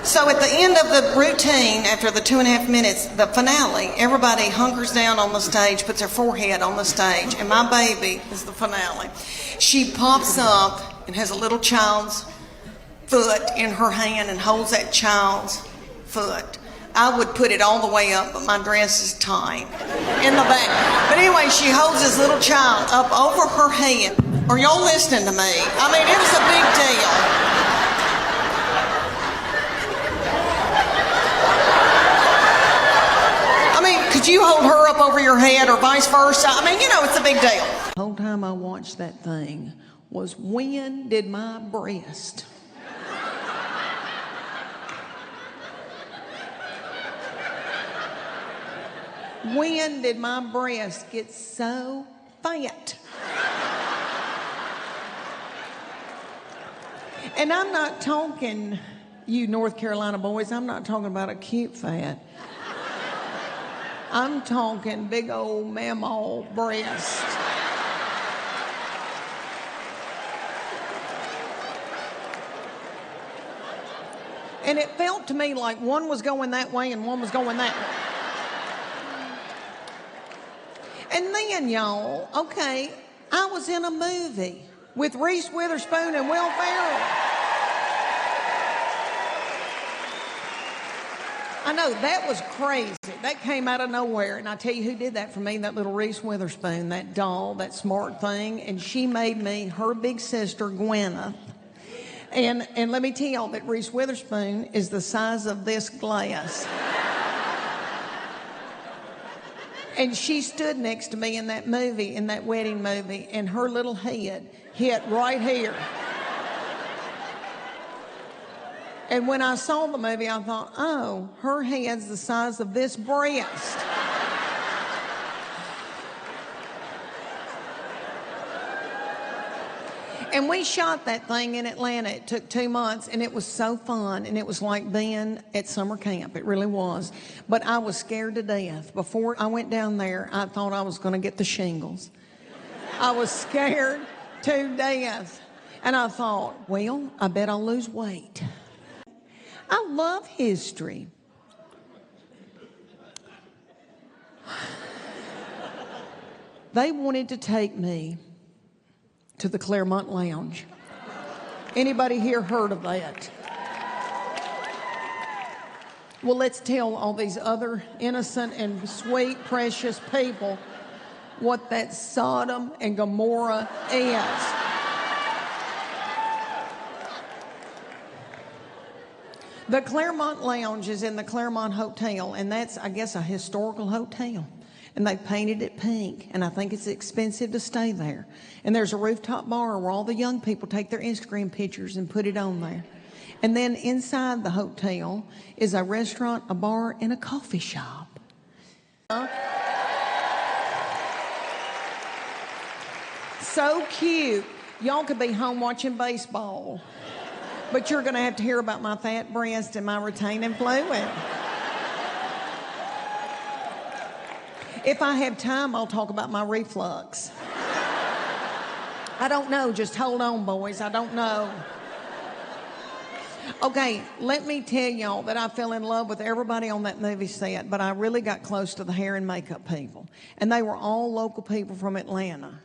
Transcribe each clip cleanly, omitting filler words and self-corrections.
So at the end of the routine, after the 2.5 minutes, the finale, everybody hunkers down on the stage, puts their forehead on the stage, and my baby is the finale. She pops up and has a little child's foot in her hand and holds that child's foot. I would put it all the way up, but my dress is tight in the back. But anyway, she holds this little child up over her head. Are y'all listening to me? I mean, it was a big deal. Could you hold her up over your head or vice versa? I mean, you know, it's a big deal. The whole time I watched that thing was, when did my breast when did my breast get so fat? And I'm not talking, you North Carolina boys, I'm not talking about a cute fat. I'm talking big old mammal breast. And it felt to me like one was going that way and one was going that way. And then, y'all, okay, I was in a movie with Reese Witherspoon and Will Ferrell. I know, that was crazy. That came out of nowhere. And I tell you who did that for me, that little Reese Witherspoon, that doll, that smart thing. And she made me her big sister, Gwyneth. And let me tell y'all that Reese Witherspoon is the size of this glass. And she stood next to me in that movie, in that wedding movie, and her little head hit right here. And when I saw the movie, I thought, oh, her head's the size of this breast. And we shot that thing in Atlanta. It took 2 months, and it was so fun, and it was like being at summer camp. It really was. But I was scared to death. Before I went down there, I thought I was going to get the shingles. I was scared to death. And I thought, well, I bet I'll lose weight. I love history. They wanted to take me to the Clermont Lounge. Anybody here heard of that? Well, let's tell all these other innocent and sweet, precious people what that Sodom and Gomorrah is. The Clermont Lounge is in the Claremont Hotel, and that's, I guess, a historical hotel. And they painted it pink, and I think it's expensive to stay there. And there's a rooftop bar where all the young people take their Instagram pictures and put it on there. And then inside the hotel is a restaurant, a bar, and a coffee shop. So cute. Y'all could be home watching baseball. But you're going to have to hear about my fat breast and my retaining fluid. If I have time, I'll talk about my reflux. I don't know. Just hold on, boys. I don't know. Okay, let me tell y'all that I fell in love with everybody on that movie set, but I really got close to the hair and makeup people. And they were all local people from Atlanta.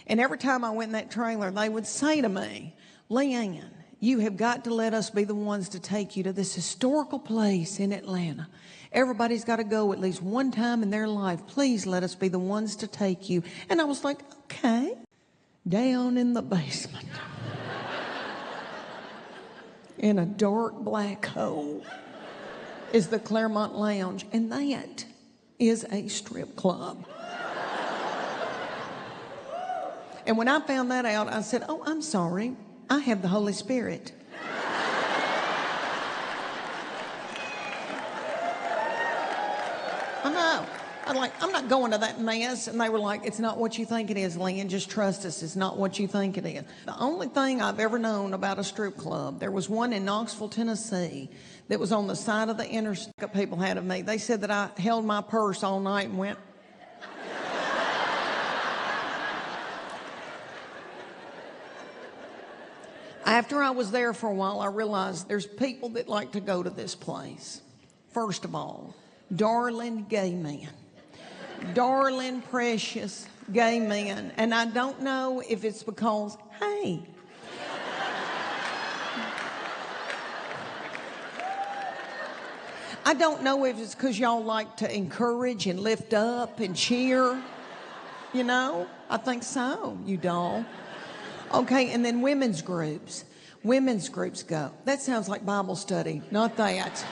And every time I went in that trailer, they would say to me, Leanne, you have got to let us be the ones to take you to this historical place in Atlanta. Everybody's got to go at least one time in their life. Please let us be the ones to take you. And I was like, okay. Down in the basement, in a dark black hole, is the Claremont Lounge. And that is a strip club. And when I found that out, I said, oh, I'm sorry. I have the Holy Spirit. I know. I'm not going to that mess. And they were like, it's not what you think it is, Leanne. Just trust us. It's not what you think it is. The only thing I've ever known about a strip club, there was one in Knoxville, Tennessee, that was on the side of the interstate people had of me. They said that I held my purse all night and went. After I was there for a while, I realized there's people that like to go to this place. First of all, darling gay men. Darling, precious gay men. And I don't know if it's because, hey, I don't know if it's because y'all like to encourage and lift up and cheer. You know, I think so, you doll. Okay, and then women's groups. Women's groups go. That sounds like Bible study, not that.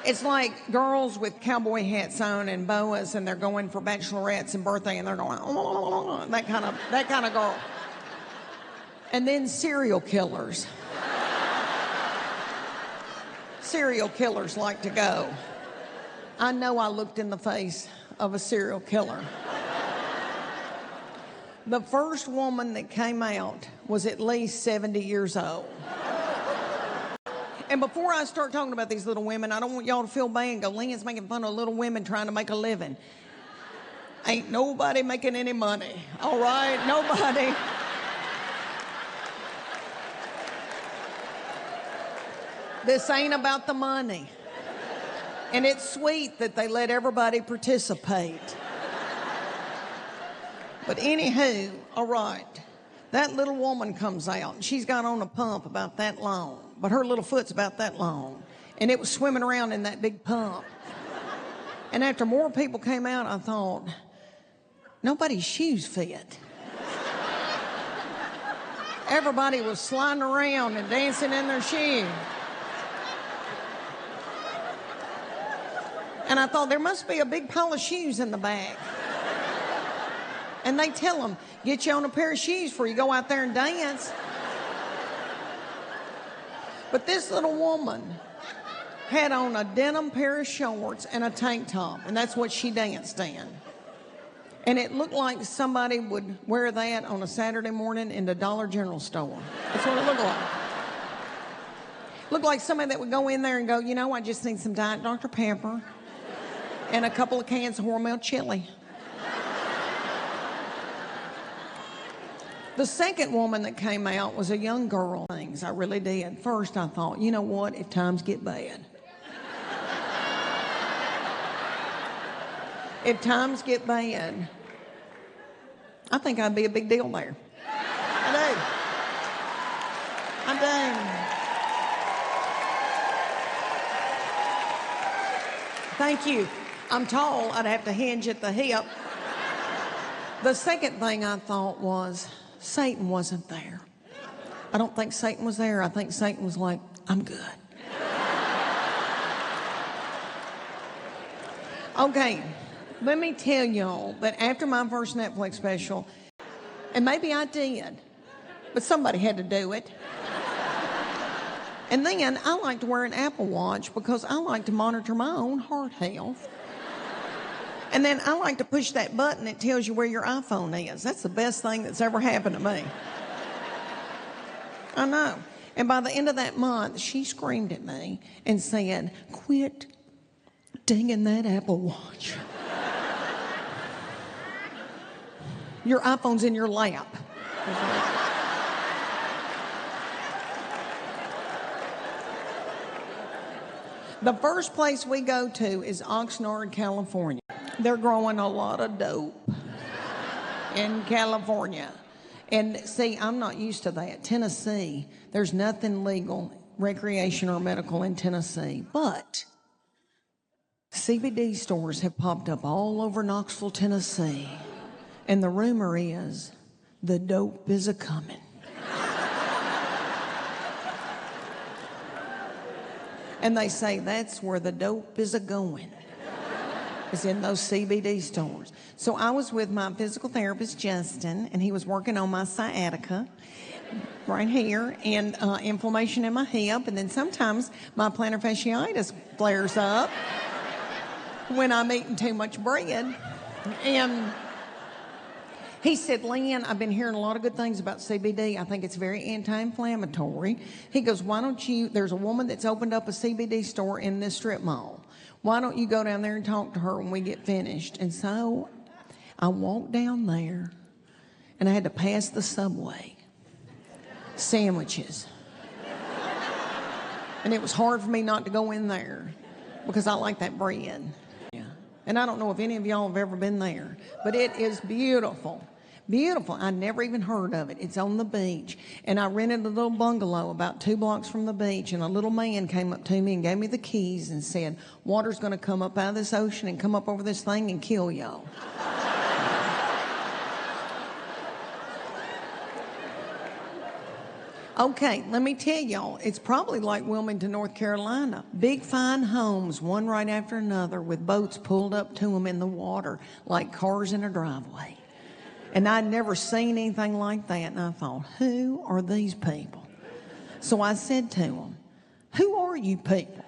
It's like girls with cowboy hats on and boas, and they're going for bachelorettes and birthday, and they're going, oh, that kind of girl. And then serial killers. Serial killers like to go. I know I looked in the face of a serial killer. The first woman that came out was at least 70 years old. And before I start talking about these little women, I don't want y'all to feel bad and go, Leanne's making fun of little women trying to make a living. Ain't nobody making any money, all right? Nobody. This ain't about the money. And it's sweet that they let everybody participate. But anywho, all right, that little woman comes out, and she's got on a pump about that long, but her little foot's about that long, and it was swimming around in that big pump. And after more people came out, I thought, nobody's shoes fit. Everybody was sliding around and dancing in their shoes. And I thought, there must be a big pile of shoes in the back. And they tell them, get you on a pair of shoes before you go out there and dance. But this little woman had on a denim pair of shorts and a tank top, and that's what she danced in. And it looked like somebody would wear that on a Saturday morning in the Dollar General store. That's what it looked like. Looked like somebody that would go in there and go, you know, I just need some Diet Dr. Pepper and a couple of cans of Hormel chili. The second woman that came out was a young girl. Things I really did. First, I thought, you know what? If times get bad. If times get bad, I think I'd be a big deal there. I do. Thank you. I'm tall. I'd have to hinge at the hip. The second thing I thought was, Satan wasn't there. I don't think Satan was there. I think Satan was like, I'm good. Okay, let me tell y'all that after my first Netflix special, and maybe I did, but somebody had to do it. And then I like to wear an Apple Watch because I like to monitor my own heart health. And then I like to push that button that tells you where your iPhone is. That's the best thing that's ever happened to me. I know. And by the end of that month, she screamed at me and said, quit dinging that Apple Watch. Your iPhone's in your lap. The first place we go to is Oxnard, California. They're growing a lot of dope in California. And see, I'm not used to that. Tennessee, there's nothing legal, recreation or medical in Tennessee. But CBD stores have popped up all over Knoxville, Tennessee. And the rumor is the dope is a-coming. And they say that's where the dope is a-going. Is in those CBD stores. So I was with my physical therapist, Justin, and he was working on my sciatica right here and inflammation in my hip. And then sometimes my plantar fasciitis flares up when I'm eating too much bread. And he said, Leanne, I've been hearing a lot of good things about CBD. I think it's very anti-inflammatory. He goes, why don't you, there's a woman that's opened up a CBD store in this strip mall. Why don't you go down there and talk to her when we get finished? And so I walked down there, and I had to pass the Subway. sandwiches. And it was hard for me not to go in there because I like that bread. Yeah. And I don't know if any of y'all have ever been there, but it is beautiful. Beautiful. I never even heard of it. It's on the beach. And I rented a little bungalow about 2 blocks from the beach, and a little man came up to me and gave me the keys and said, water's going to come up out of this ocean and come up over this thing and kill y'all. Okay, let me tell y'all, it's probably like Wilmington, North Carolina. Big, fine homes, one right after another, with boats pulled up to them in the water like cars in a driveway. And I'd never seen anything like that, and I thought, who are these people? So I said to them, who are you people?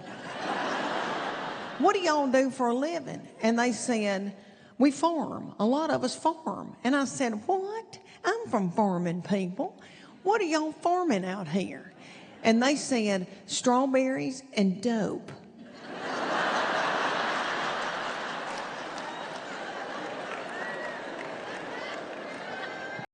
What do y'all do for a living? And they said, we farm. A lot of us farm. And I said, what? I'm from farming people. What are y'all farming out here? And they said, strawberries and dope.